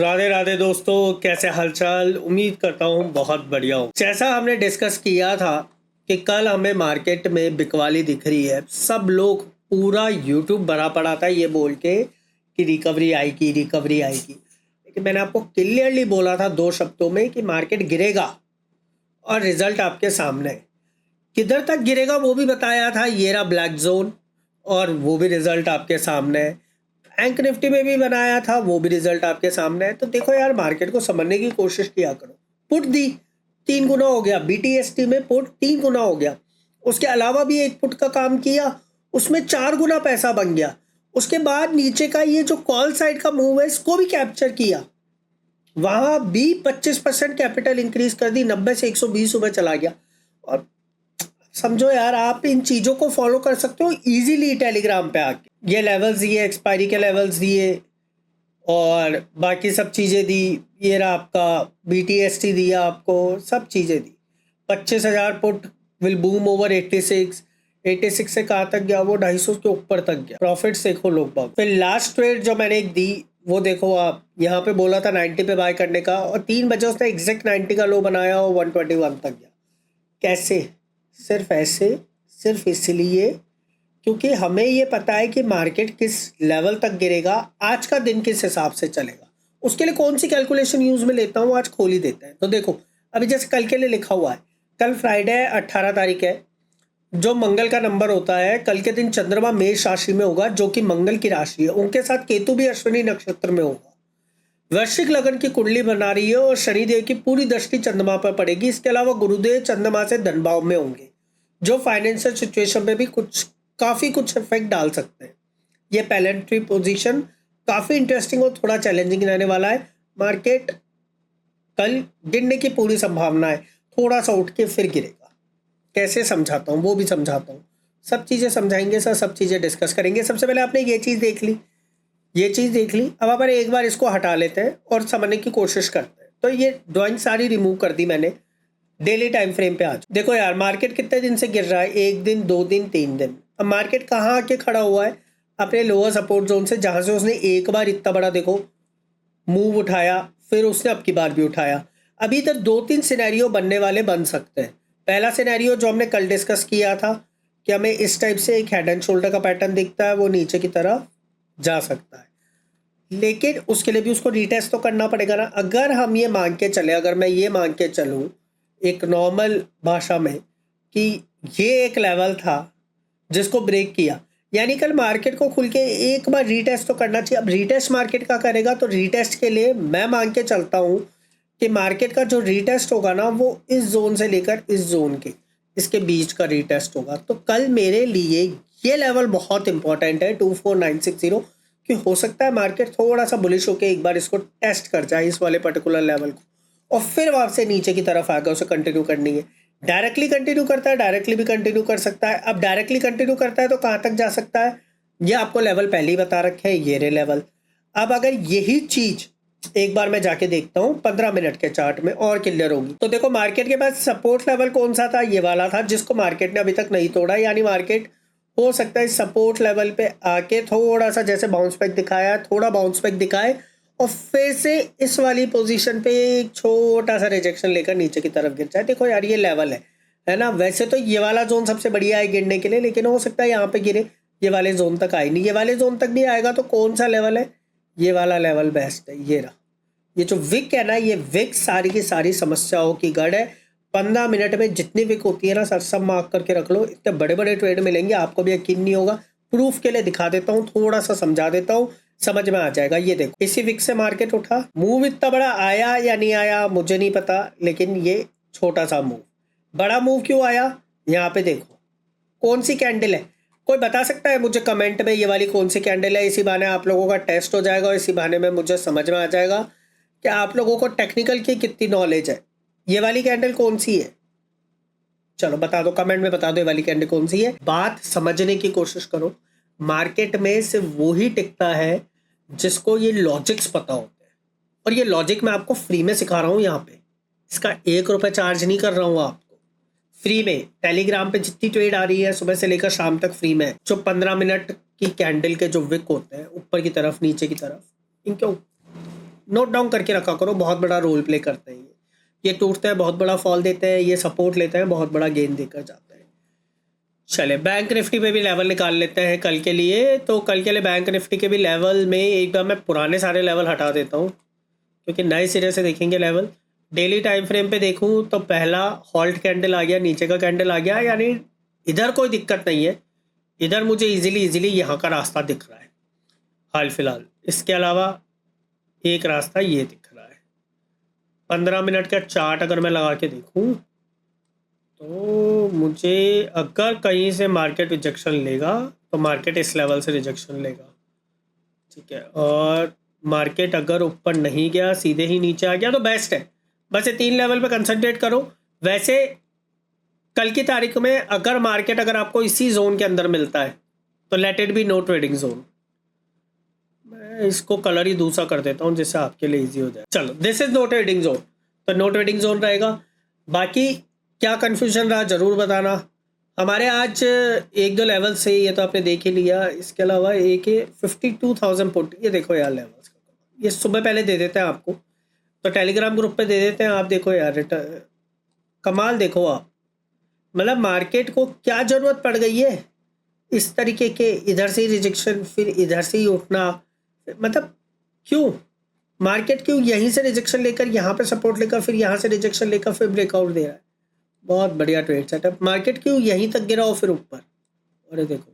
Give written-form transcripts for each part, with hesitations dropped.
राधे राधे दोस्तों, कैसे हालचाल। उम्मीद करता हूँ बहुत बढ़िया हो। जैसा हमने डिस्कस किया था कि कल हमें मार्केट में बिकवाली दिख रही है। सब लोग पूरा यूट्यूब भरा पड़ा था ये बोल के कि रिकवरी आएगी रिकवरी आएगी, लेकिन मैंने आपको क्लियरली बोला था 2 शब्दों में कि मार्केट गिरेगा और रिजल्ट आपके सामने है। किधर तक गिरेगा वो भी बताया था, ये रहा ब्लैक जोन, और वो भी रिजल्ट आपके सामने है। बैंक निफ्टी में भी बनाया था, वो भी रिजल्ट आपके सामने है। तो देखो यार, मार्केट को समझने की कोशिश किया करो। पुट दी 3 गुना हो गया, बीटीएसटी में पुट 3 गुना हो गया। उसके अलावा भी एक पुट का काम किया, उसमें 4 गुना पैसा बन गया। उसके बाद नीचे का ये जो कॉल साइड का मूव है, इसको भी कैप्चर किया, वहां भी 25% कैपिटल इंक्रीज कर दी, 90 से 120 रुपए चला गया। और समझो यार, आप इन चीजों को फॉलो कर सकते हो इजीली टेलीग्राम पे आके। ये लेवल्स दिए, एक्सपायरी के लेवल्स दिए और बाकी सब चीजें दी। ये रहा आपका बीटीएसटी दिया आपको, सब चीजें दी। 25,000 पुट विल बूम ओवर 86 से कहाँ तक गया वो, 250 के ऊपर तक गया। प्रॉफिट्स देखो लोग बाग। फिर लास्ट ट्रेड जो मैंने एक दी वो देखो आप, यहाँ पे बोला था 90 पे बाय करने का, और 3 बजे उसने एग्जैक्ट 90 का लो बनाया और 121 तक गया। कैसे? सिर्फ ऐसे, सिर्फ इसलिए क्योंकि हमें ये पता है कि मार्केट किस लेवल तक गिरेगा, आज का दिन किस हिसाब से चलेगा। उसके लिए कौन सी कैलकुलेशन यूज में लेता हूँ आज खोल ही देते हैं। तो देखो, अभी जैसे कल के लिए लिखा हुआ है, कल फ्राइडे है, 18 तारीख है। जो मंगल का नंबर होता है, कल के दिन चंद्रमा मेष राशि में होगा, जो कि मंगल की राशि है। उनके साथ केतु भी अश्विनी नक्षत्र में होगा। वृश्चिक लगन की कुंडली बना रही है और शनिदेव की पूरी दृष्टि चंद्रमा पर पड़ेगी। इसके अलावा गुरुदेव चंद्रमा से धन भाव में होंगे, जो फाइनेंशियल सिचुएशन पे भी काफी कुछ इफेक्ट डाल सकते हैं। ये पैलेंट्री पोजीशन काफी इंटरेस्टिंग और थोड़ा चैलेंजिंग रहने वाला है। मार्केट कल गिरने की पूरी संभावना है, थोड़ा सा उठ के फिर गिरेगा। कैसे समझाता हूँ वो भी समझाता हूँ, सब चीजें समझाएंगे सर, सब चीजें डिस्कस करेंगे। सबसे पहले आपने ये चीज देख ली, ये चीज देख ली। अब अपन एक बार इसको हटा लेते हैं और समझने की कोशिश करते हैं। तो ये ड्राइंग सारी रिमूव कर दी मैंने। डेली टाइम फ्रेम पे आज देखो यार, मार्केट कितने दिन से गिर रहा है, 1 दिन 2 दिन 3 दिन। अब मार्केट कहाँ आके खड़ा हुआ है, अपने लोअर सपोर्ट जोन से, जहां से उसने एक बार इतना बड़ा देखो मूव उठाया, फिर उसने अब की बार भी उठाया। अभी इधर 2-3 सिनेरियो बनने वाले बन सकते हैं। पहला सिनेरियो जो हमने कल डिस्कस किया था कि हमें इस टाइप से एक हेड एंड शोल्डर का पैटर्न दिखता है, वो नीचे की तरफ जा सकता है, लेकिन उसके लिए भी उसको रीटेस्ट तो करना पड़ेगा ना। अगर हम ये मान के चले, अगर मैं ये मान के चलूँ एक नॉर्मल भाषा में कि ये एक लेवल था जिसको ब्रेक किया, यानी कल मार्केट को खुल के एक बार रीटेस्ट तो करना चाहिए। अब रीटेस्ट मार्केट का करेगा, तो रीटेस्ट के लिए मैं मान के चलता हूँ कि मार्केट का जो रीटेस्ट होगा ना, वो इस जोन से लेकर इस जोन के इसके बीच का रीटेस्ट होगा। तो कल मेरे लिए ये लेवल बहुत इंपॉर्टेंट है, 24960, कि हो सकता है मार्केट थोड़ा सा बुलिश होकर एक बार इसको टेस्ट कर जाए, इस वाले पर्टिकुलर लेवल को, और फिर वहां से नीचे की तरफ आकर उसे कंटिन्यू करनी है। डायरेक्टली कंटिन्यू करता है, डायरेक्टली भी कंटिन्यू कर सकता है। अब डायरेक्टली कंटिन्यू करता है तो कहां तक जा सकता है, ये आपको लेवल पहले ही बता रखे हैं, ये रे लेवल। अब अगर यही चीज एक बार मैं जाके देखता हूँ 15 मिनट के चार्ट में, और क्लियर होगी। तो देखो, मार्केट के पास सपोर्ट लेवल कौन सा था, ये वाला था, जिसको मार्केट ने अभी तक नहीं तोड़ा। यानी मार्केट हो सकता है सपोर्ट लेवल पे आके थोड़ा सा जैसे बाउंस बैक दिखाया, थोड़ा बाउंस बैक दिखाए और फिर से इस वाली पोजीशन पे एक छोटा सा रिजेक्शन लेकर नीचे की तरफ गिर जाए। देखो यार, ये लेवल है ना। वैसे तो ये वाला जोन सबसे बढ़िया है गिरने के लिए, लेकिन हो सकता है यहाँ पे गिरे, ये वाले जोन तक आए नहीं। ये वाले जोन तक भी आएगा तो कौन सा लेवल है, ये वाला लेवल बेस्ट है। ये रहा, ये जो विक है ना, ये विक सारी की सारी समस्याओं की गढ़ है। 15 मिनट में जितनी विक होती है ना सर, सब मार्क करके रख लो। इतने बड़े बड़े ट्रेड मिलेंगे, आपको भी यकीन नहीं होगा। प्रूफ के लिए दिखा देता हूँ, थोड़ा सा समझा देता हूँ, समझ में आ जाएगा। ये देखो, इसी विक से मार्केट उठा, मूव इतना बड़ा आया या नहीं आया मुझे नहीं पता, लेकिन ये छोटा सा मूव, बड़ा मूव क्यों आया, यहाँ पे देखो कौन सी कैंडल है। कोई बता सकता है मुझे कमेंट में, ये वाली कौन सी कैंडल है? इसी बहाने आप लोगों का टेस्ट हो जाएगा और इसी बहाने में मुझे समझ में आ जाएगा कि आप लोगों को टेक्निकल की कितनी नॉलेज है। ये वाली कैंडल कौन सी है, चलो बता दो, कमेंट में बता दो ये वाली कैंडल कौन सी है। बात समझने की कोशिश करो। मार्केट में सिर्फ वो ही टिकता है जिसको ये लॉजिक्स पता होते हैं, और ये लॉजिक मैं आपको फ्री में सिखा रहा हूँ यहाँ पे। इसका 1 रुपये चार्ज नहीं कर रहा हूँ आपको, फ्री में। टेलीग्राम पे जितनी ट्रेड आ रही है सुबह से लेकर शाम तक फ्री में। जो 15 मिनट की कैंडल के जो विक होते हैं ऊपर की तरफ नीचे की तरफ, इनके नोट डाउन करके रखा करो, बहुत बड़ा रोल प्ले करते हैं ये टूटते हैं, बहुत बड़ा फॉल देते हैं, ये सपोर्ट लेते हैं, बहुत बड़ा गेन देकर जाते हैं। चले बैंक निफ्टी पे भी लेवल निकाल लेते हैं कल के लिए। तो कल के लिए बैंक निफ्टी के भी लेवल में एक बार मैं पुराने सारे लेवल हटा देता हूँ, क्योंकि नए सिरे से देखेंगे लेवल। डेली टाइम फ्रेम पे देखूँ तो पहला हॉल्ट कैंडल आ गया, नीचे का कैंडल आ गया, यानी इधर कोई दिक्कत नहीं है, इधर मुझे इजीली यहाँ का रास्ता दिख रहा है हाल फिलहाल। इसके अलावा एक रास्ता ये दिख रहा है। 15 मिनट का चार्ट अगर मैं लगा के देखूं तो मुझे अगर कहीं से मार्केट रिजेक्शन लेगा तो मार्केट इस लेवल से रिजेक्शन लेगा, ठीक है। और मार्केट अगर ऊपर नहीं गया, सीधे ही नीचे आ गया तो बेस्ट है। बस ये 3 लेवल पे कंसंट्रेट करो। वैसे कल की तारीख में अगर मार्केट अगर आपको इसी जोन के अंदर मिलता है तो let it be no trading zone. मैं इसको कलर ही दूसरा कर देता हूँ जिससे आपके लिए इजी हो जाए। चलो, this is no trading zone, तो नो ट्रेडिंग जोन रहेगा। बाकी क्या कन्फ्यूजन रहा ज़रूर बताना। हमारे आज 1-2 लेवल से ये तो आपने देख ही लिया। इसके अलावा एक 52,000 पुट, ये देखो यार लेवल्स का, ये सुबह पहले दे देते हैं आपको, तो टेलीग्राम ग्रुप पे दे देते हैं। आप देखो यार कमाल देखो आप, मतलब मार्केट को क्या ज़रूरत पड़ गई है इस तरीके के, इधर से ही रिजेक्शन फिर इधर से ही उठना, मतलब क्यों मार्केट क्यों यहीं से रिजेक्शन लेकर यहाँ पे सपोर्ट लेकर फिर यहाँ से रिजेक्शन लेकर फिर ब्रेकआउट दे रहा है। बहुत बढ़िया ट्रेड सेटअप। मार्केट क्यों यहीं तक गिरा हो फिर ऊपर, अरे देखो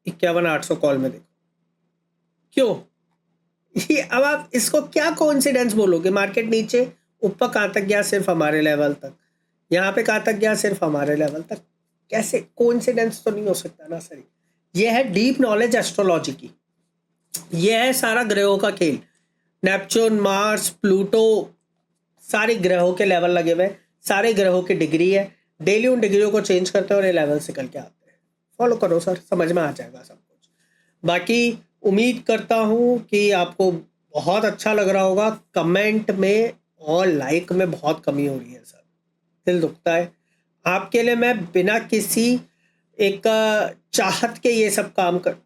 51,800 कॉल में देखो क्यों। ये अब आप इसको क्या कोइंसिडेंस बोलोगे, मार्केट नीचे ऊपर कहाँ तक गया, सिर्फ हमारे लेवल तक, यहाँ पे कहाँ तक गया, सिर्फ हमारे लेवल तक, कैसे कोइंसिडेंस तो नहीं हो सकता ना सर। ये है डीप नॉलेज एस्ट्रोलॉजी की, ये है सारा ग्रहों का खेल। नेपच्यून, मार्स, प्लूटो, सारे ग्रहों के लेवल लगे हुए हैं, सारे ग्रहों की डिग्री है, डेली उन डिग्रियों को चेंज करते हैं और ये लेवल से करके आते हैं। फॉलो करो सर, समझ में आ जाएगा सब कुछ। बाकी उम्मीद करता हूँ कि आपको बहुत अच्छा लग रहा होगा। कमेंट में और लाइक में बहुत कमी हो रही है सर, दिल दुखता है आपके लिए। मैं बिना किसी एक चाहत के ये सब काम कर,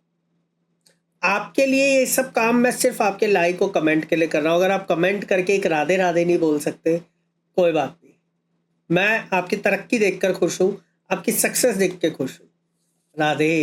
आपके लिए ये सब काम मैं सिर्फ आपके लाइक और कमेंट के लिए कर रहा हूँ। अगर आप कमेंट करके एक राधे राधे नहीं बोल सकते, कोई बात नहीं, मैं आपकी तरक्की देखकर खुश हूँ, आपकी सक्सेस देख के खुश हूँ। राधे।